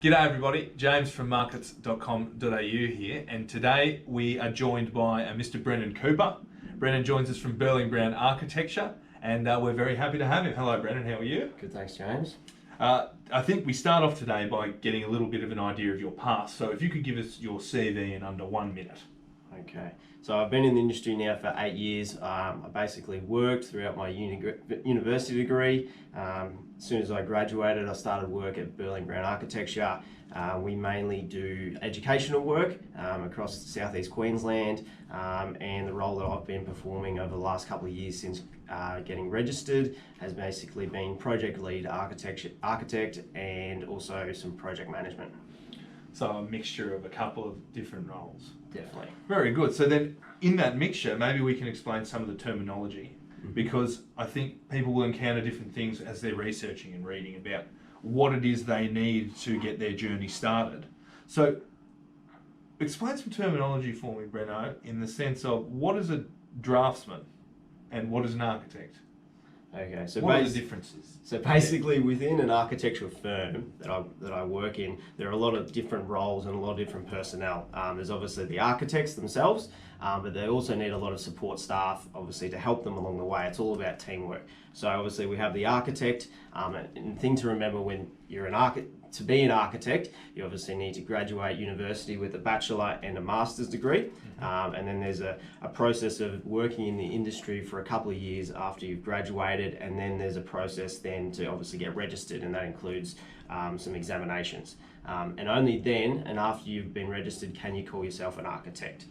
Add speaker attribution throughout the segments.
Speaker 1: G'day everybody, James from mrkts.com.au here, and today we are joined by Mr. Brennan Cooper. Brennan joins us from Brennan Architecture, and we're very happy to have him. Hello Brennan, how are you?
Speaker 2: Good, thanks James.
Speaker 1: I think we start off today by getting a little bit of an idea of your past, so if you could give us your CV in under 1 minute.
Speaker 2: Okay, so I've been in the industry now for 8 years. I basically worked throughout my university degree. As soon as I graduated, I started work at Brennan Architecture. We mainly do educational work across Southeast Queensland, and the role that I've been performing over the last couple of years since getting registered has basically been project lead architect and also some project management.
Speaker 1: So a mixture of a couple of different roles.
Speaker 2: Definitely.
Speaker 1: Very good. So then in that mixture, maybe we can explain some of the terminology, because I think people will encounter different things as they're researching and reading about what it is they need to get their journey started. So explain some terminology for me, Brenno, in the sense of what is a draftsman and what is an architect?
Speaker 2: Okay, so
Speaker 1: what are the differences?
Speaker 2: So basically within an architectural firm that I work in, there are a lot of different roles and a lot of different personnel. There's obviously the architects themselves, but they also need a lot of support staff, obviously, to help them along the way. It's all about teamwork. So obviously we have the architect, and the thing to remember when you're to be an architect, you obviously need to graduate university with a bachelor and a master's degree, and then there's a process of working in the industry for a couple of years after you've graduated, and then there's a process then to obviously get registered, and that includes some examinations. And only then, and after you've been registered, can you call yourself an architect.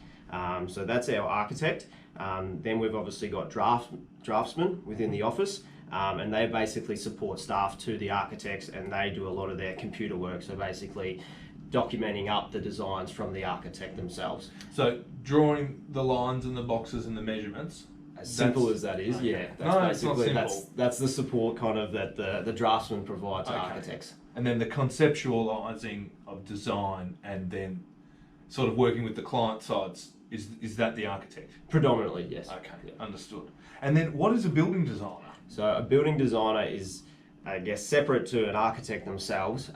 Speaker 2: So that's our architect. Then we've obviously got draftsmen within the office, and they basically support staff to the architects, and they do a lot of their computer work, so basically documenting up the designs from the architect themselves.
Speaker 1: So drawing the lines and the boxes and the measurements.
Speaker 2: As simple as that is, yeah. That's that's the support kind of that the draftsman provide to architects.
Speaker 1: And then the conceptualizing of design, and then sort of working with the client sides, is that the architect?
Speaker 2: Predominantly, yes.
Speaker 1: Okay,
Speaker 2: yeah.
Speaker 1: Understood. And then what is a building designer?
Speaker 2: So a building designer is, I guess, separate to an architect themselves.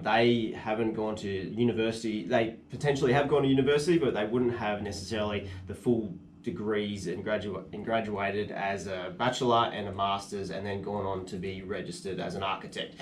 Speaker 2: They haven't gone to university. They potentially have gone to university, but they wouldn't have necessarily the full degrees and graduated as a bachelor and a master's, and then gone on to be registered as an architect.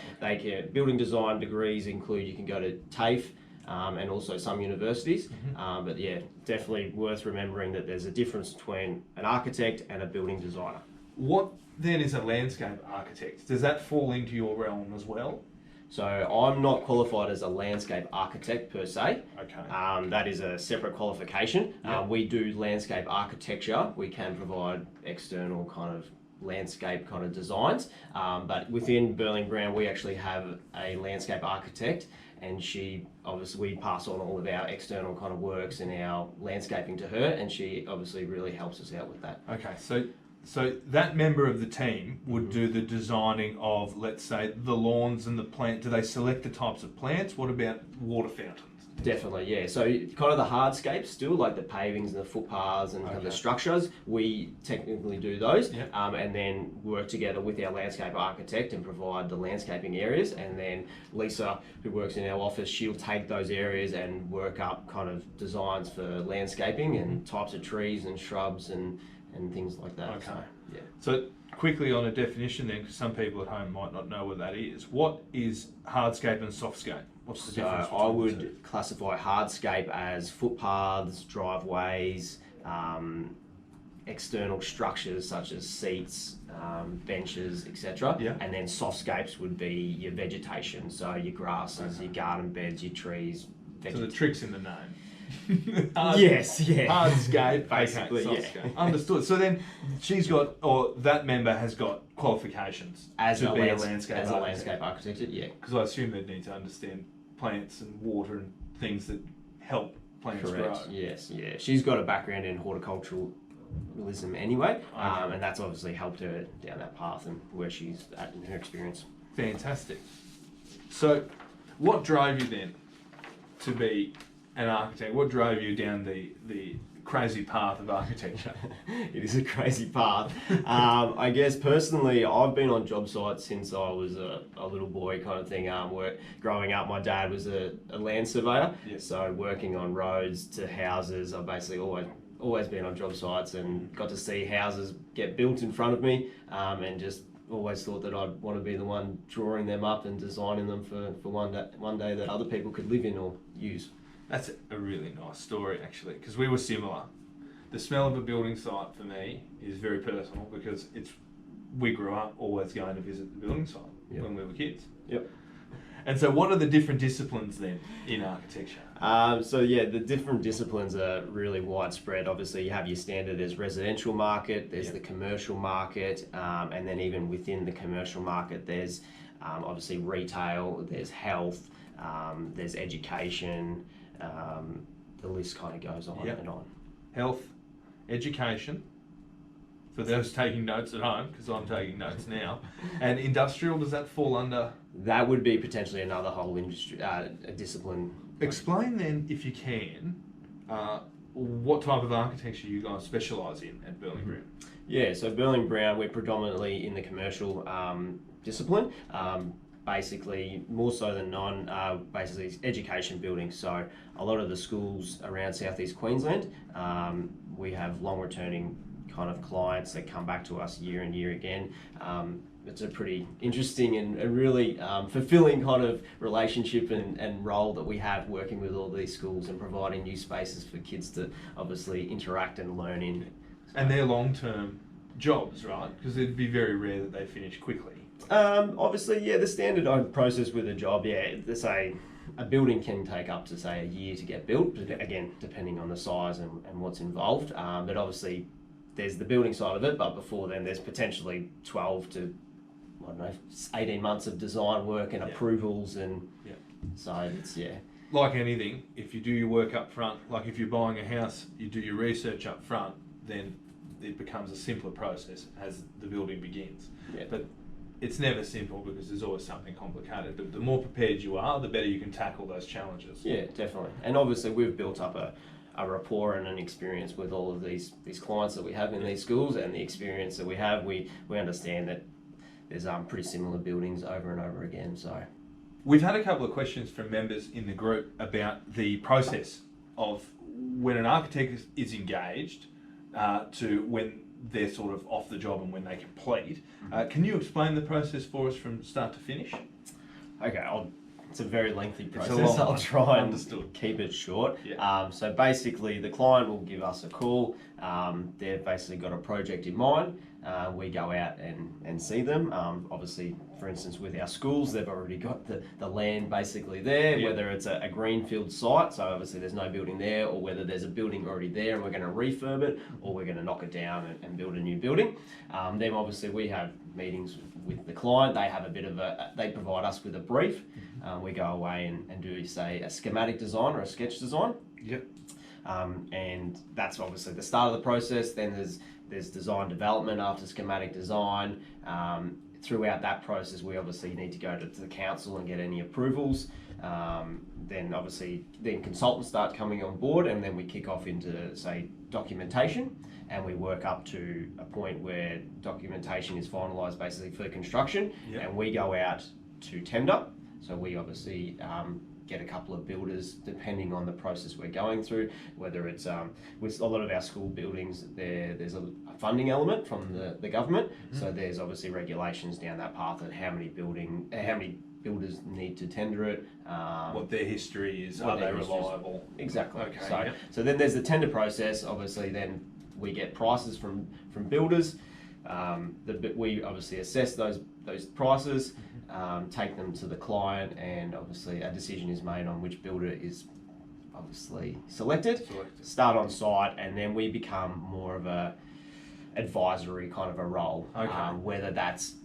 Speaker 2: Building design degrees include, you can go to TAFE, and also some universities, but yeah, definitely worth remembering that there's a difference between an architect and a building designer.
Speaker 1: What then is a landscape architect? Does that fall into your realm as well?
Speaker 2: So I'm not qualified as a landscape architect per se.
Speaker 1: Okay.
Speaker 2: That is a separate qualification.
Speaker 1: Yep.
Speaker 2: We do landscape architecture. We can provide external kind of landscape kind of designs, but within Brennan we actually have a landscape architect, and we pass on all of our external kind of works and our landscaping to her, and she obviously really helps us out with that.
Speaker 1: Okay, so that member of the team would do the designing of, let's say, the lawns and the plant. Do they select the types of plants? What about water fountains?
Speaker 2: Definitely, yeah. So kind of the hardscapes still, like the pavings and the footpaths and kind of the structures, we technically do those, and then work together with our landscape architect and provide the landscaping areas. And then Lisa, who works in our office, she'll take those areas and work up kind of designs for landscaping and types of trees and shrubs and things like that.
Speaker 1: Okay.
Speaker 2: So, yeah.
Speaker 1: So quickly on a definition then, because some people at home might not know what that is. What is hardscape and softscape? What's the difference?
Speaker 2: I would classify hardscape as footpaths, driveways, external structures such as seats, benches, etc.
Speaker 1: Yeah.
Speaker 2: And then softscapes would be your vegetation, so your grasses, your garden beds, your trees.
Speaker 1: So the trick's in the name.
Speaker 2: Yes, yeah.
Speaker 1: Hardscape,
Speaker 2: basically,
Speaker 1: okay, Understood. So then she's got, or that member has got qualifications
Speaker 2: as
Speaker 1: to
Speaker 2: a
Speaker 1: be
Speaker 2: landscape architect, yeah.
Speaker 1: Because I assume they'd need to understand plants and water and things that help plants grow.
Speaker 2: Yes, yeah. She's got a background in horticulturalism anyway, and that's obviously helped her down that path and where she's at in her experience.
Speaker 1: Fantastic. So what drove you then to be an architect? What drove you down the crazy path of architecture.
Speaker 2: It is a crazy path. I guess personally, I've been on job sites since I was a little boy kind of thing. Growing up, my dad was a land surveyor,
Speaker 1: Yeah.
Speaker 2: so working on roads to houses, I've basically always been on job sites and got to see houses get built in front of me, and just always thought that I'd want to be the one drawing them up and designing them for one day that other people could live in or use.
Speaker 1: That's a really nice story, actually, because we were similar. The smell of a building site for me is very personal because we grew up always going to visit the building site when we were kids.
Speaker 2: Yep.
Speaker 1: And so what are the different disciplines then in architecture?
Speaker 2: The different disciplines are really widespread. Obviously, you have your standard, there's residential market, there's the commercial market, and then even within the commercial market, there's obviously retail, there's health, there's education, the list kind of goes on and on.
Speaker 1: Health, education, for those taking notes at home, because I'm taking notes now, and industrial, does that fall under?
Speaker 2: That would be potentially another whole industry, a discipline.
Speaker 1: Explain then, if you can, what type of architecture you guys specialise in at Burling Brown.
Speaker 2: Yeah, so Burling Brown, we're predominantly in the commercial discipline. Basically, more so than basically education buildings. So a lot of the schools around southeast Queensland, we have long returning kind of clients that come back to us year and year again. It's a pretty interesting and really fulfilling kind of relationship and role that we have working with all these schools and providing new spaces for kids to obviously interact and learn in.
Speaker 1: And they're long-term jobs, right? Because it'd be very rare that they finish quickly.
Speaker 2: Obviously, the standard process with a job, say a building can take up to say a year to get built, again, depending on the size and what's involved. But obviously, there's the building side of it, but before then, there's potentially 12 to 18 months of design work and approvals, and so it's
Speaker 1: Like anything, if you do your work up front, like if you're buying a house, you do your research up front, then it becomes a simpler process as the building begins. But it's never simple because there's always something complicated. The more prepared you are, the better you can tackle those challenges.
Speaker 2: Yeah, definitely. And obviously we've built up a rapport and an experience with all of these clients that we have in these schools, and the experience that we have, we understand that there's pretty similar buildings over and over again. So
Speaker 1: we've had a couple of questions from members in the group about the process of when an architect is engaged to when they're sort of off the job and when they complete. Can you explain the process for us from start to finish?
Speaker 2: Okay, it's a very lengthy process.
Speaker 1: It's a long
Speaker 2: I'll try and
Speaker 1: Understood.
Speaker 2: keep it short.
Speaker 1: Yeah.
Speaker 2: So basically, the client will give us a call. They've basically got a project in mind. We go out and see them. Obviously, for instance, with our schools, they've already got the land basically there, whether it's a greenfield site, so obviously there's no building there, or whether there's a building already there and we're going to refurb it, or we're going to knock it down and build a new building. Then obviously we have meetings with the client. They have they provide us with a brief. We go away and do, say, a schematic design or a sketch design.
Speaker 1: Yep.
Speaker 2: And that's obviously the start of the process. Then there's design development after schematic design. Throughout that process, we obviously need to go to the council and get any approvals. Then consultants start coming on board, and then we kick off into, say, documentation, and we work up to a point where documentation is finalised basically for construction, and we go out to tender. So we obviously get a couple of builders depending on the process we're going through, whether it's with a lot of our school buildings there's a funding element from the government, so there's obviously regulations down that path of how many builders need to tender it,
Speaker 1: what their history is, are they reliable?
Speaker 2: Exactly.
Speaker 1: Okay.
Speaker 2: So then there's the tender process. Obviously then we get prices from builders. We obviously assess those prices, take them to the client, and obviously a decision is made on which builder is obviously selected. Start on site, and then we become more of a advisory kind of a role. Whether that's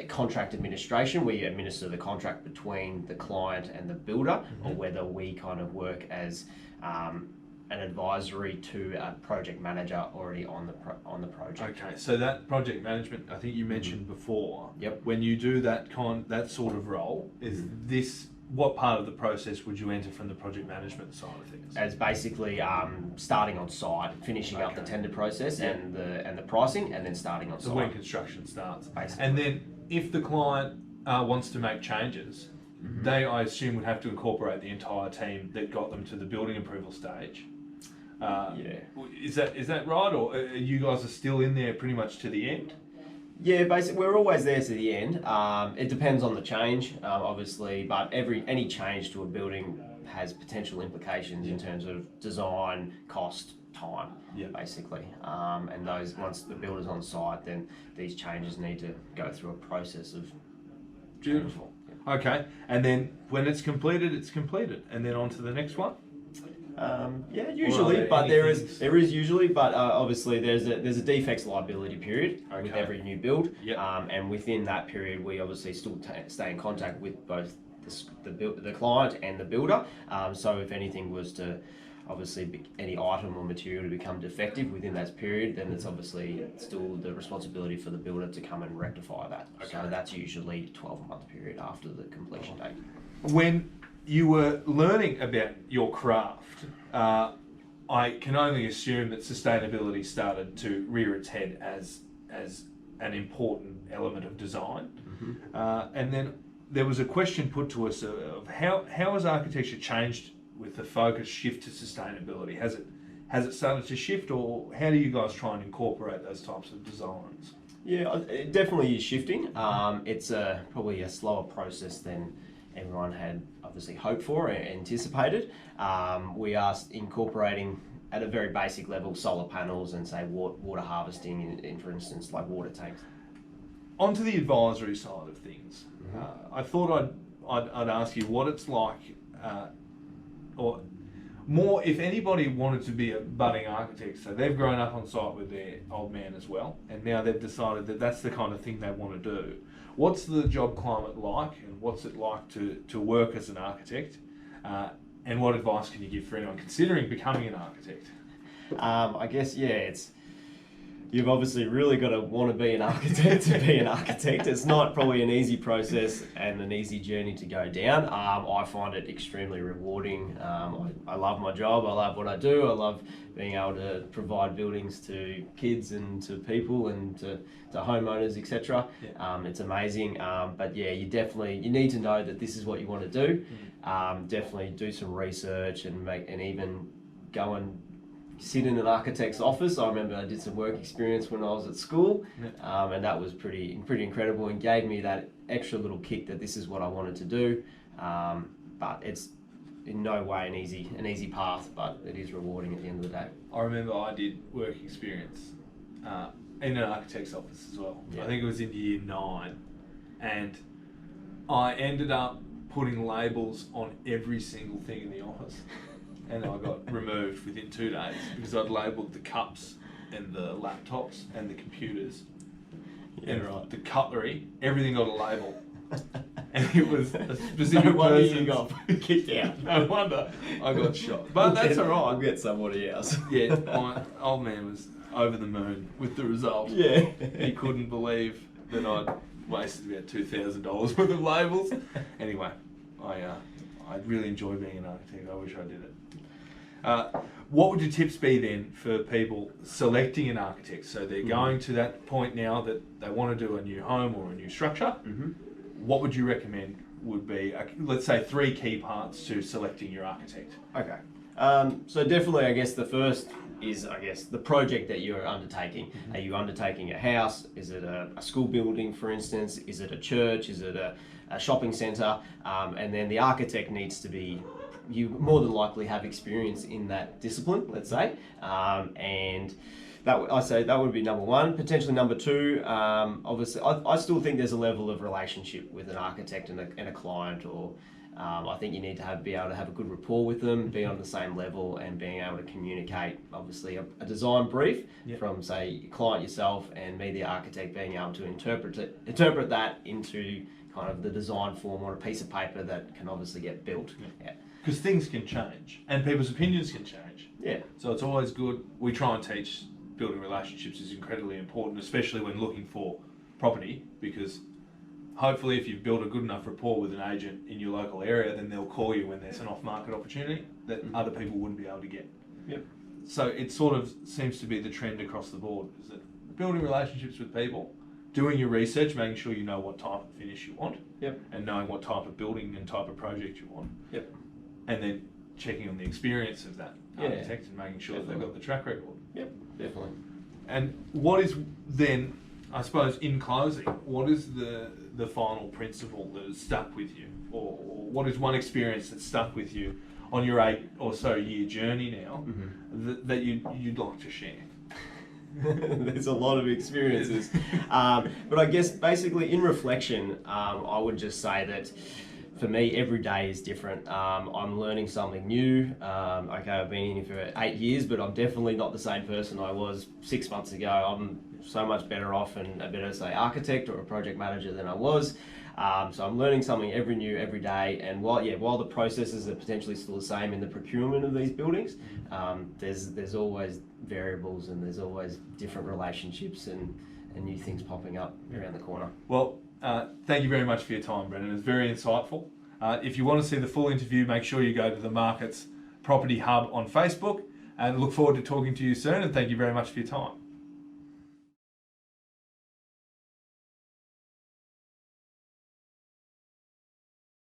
Speaker 2: contract administration, we administer the contract between the client and the builder, or whether we kind of work as an advisory to a project manager already on the project.
Speaker 1: Okay, so that project management, I think you mentioned before.
Speaker 2: Yep.
Speaker 1: When you do that sort of role, is this what part of the process would you enter from the project management side of things?
Speaker 2: As basically starting on site, finishing up the tender process and the pricing, and then starting on
Speaker 1: So
Speaker 2: site.
Speaker 1: when construction starts.
Speaker 2: Basically.
Speaker 1: And then if the client wants to make changes, they, I assume, would have to incorporate the entire team that got them to the building approval stage. Is that right, or you guys are still in there pretty much to the end?
Speaker 2: Yeah, basically we're always there to the end. It depends on the change, obviously, but any change to a building has potential implications in terms of design, cost, time, basically. And those, once the builder's on site, then these changes need to go through a process of.
Speaker 1: Beautiful. Okay, and then when it's completed, and then on to the next one.
Speaker 2: Usually, but there is usually, but obviously there's a defects liability period with every new build, and within that period we obviously still stay in contact with both the client and the builder. So if anything was to obviously any item or material to become defective within that period, then it's obviously still the responsibility for the builder to come and rectify that. So that's usually a 12-month period after the completion date.
Speaker 1: When you were learning about your craft, I can only assume that sustainability started to rear its head as an important element of design. And then there was a question put to us of how has architecture changed with the focus shift to sustainability? Has it started to shift, or how do you guys try and incorporate those types of designs?
Speaker 2: Yeah, it definitely is shifting. It's probably a slower process than everyone had obviously hoped for and anticipated. We are incorporating at a very basic level solar panels and say water harvesting in for instance, like water tanks.
Speaker 1: Onto the advisory side of things, I thought I'd ask you what it's like, or more, if anybody wanted to be a budding architect, so they've grown up on site with their old man as well, and now they've decided that that's the kind of thing they want to do. What's the job climate like, and what's it like to work as an architect? And what advice can you give for anyone considering becoming an architect?
Speaker 2: I guess, you've obviously really got to want to be an architect to be an architect. It's not probably an easy process and an easy journey to go down. I find it extremely rewarding. I love my job. I love what I do. I love being able to provide buildings to kids and to people and to homeowners, etc. It's amazing. But yeah, you need to know that this is what you want to do. Definitely do some research and even go and sit in an architect's office. I remember I did some work experience when I was at school, and that was pretty incredible and gave me that extra little kick that this is what I wanted to do. But it's in no way an easy path, but it is rewarding at the end of the day.
Speaker 1: I remember I did work experience in an architect's office as well. I think it was in year 9, and I ended up putting labels on every single thing in the office. And I got removed within 2 days because I'd labelled the cups and the laptops and the computers and the cutlery. Everything got a label, and it was a specific person.
Speaker 2: You got kicked out.
Speaker 1: No wonder I got shot. But that's all right.
Speaker 2: We'll get somebody else.
Speaker 1: Yeah, my old man was over the moon with the result.
Speaker 2: Yeah,
Speaker 1: he couldn't believe that I'd wasted about $2,000 worth of labels. Anyway, I really enjoy being an architect. I wish I did it. What would your tips be then for people selecting an architect? So they're going to that point now that they want to do a new home or a new structure. What would you recommend would be, let's say, 3 key parts to selecting your architect?
Speaker 2: Okay. So definitely, I guess the first is, the project that you're undertaking. Are you undertaking a house? Is it a school building, for instance? Is it a church? Is it a shopping centre? And then the architect needs to be, you more than likely have experience in that discipline, let's say, and that would be number 1. Potentially number 2, obviously, I still think there's a level of relationship with an architect and a client, or I think you need to be able to have a good rapport with them, be on the same level, and being able to communicate, obviously, a design brief from, say, client yourself and me, the architect, being able to interpret that into kind of the design form on a piece of paper that can obviously get built.
Speaker 1: Because things can change and people's opinions can change.
Speaker 2: Yeah.
Speaker 1: So it's always good. We try and teach building relationships is incredibly important, especially when looking for property, because hopefully if you've built a good enough rapport with an agent in your local area, then they'll call you when there's an off-market opportunity that other people wouldn't be able to get.
Speaker 2: Yep.
Speaker 1: So it sort of seems to be the trend across the board, is that building relationships with people, doing your research, making sure you know what type of finish you want,
Speaker 2: Yep.
Speaker 1: and knowing what type of building and type of project you want,
Speaker 2: Yep.
Speaker 1: and then checking on the experience of that architect and making sure that they've got the track record.
Speaker 2: Yep. Definitely.
Speaker 1: And what is then, I suppose, in closing, what is the final principle that has stuck with you, or what is one experience that stuck with you on your 8 or so year journey now that you'd like to share?
Speaker 2: There's a lot of experiences, but I guess basically in reflection, I would just say that for me, every day is different. I'm learning something new. Okay, I've been in here for 8 years, but I'm definitely not the same person I was 6 months ago. I'm so much better off and a better, say, architect or a project manager than I was. So I'm learning something every day. And while the processes are potentially still the same in the procurement of these buildings, there's always variables and there's always different relationships and new things popping up around the corner.
Speaker 1: Well, thank you very much for your time, Brennan. It was very insightful. If you want to see the full interview, make sure you go to the Markets Property Hub on Facebook, and look forward to talking to you soon, and thank you very much for your time.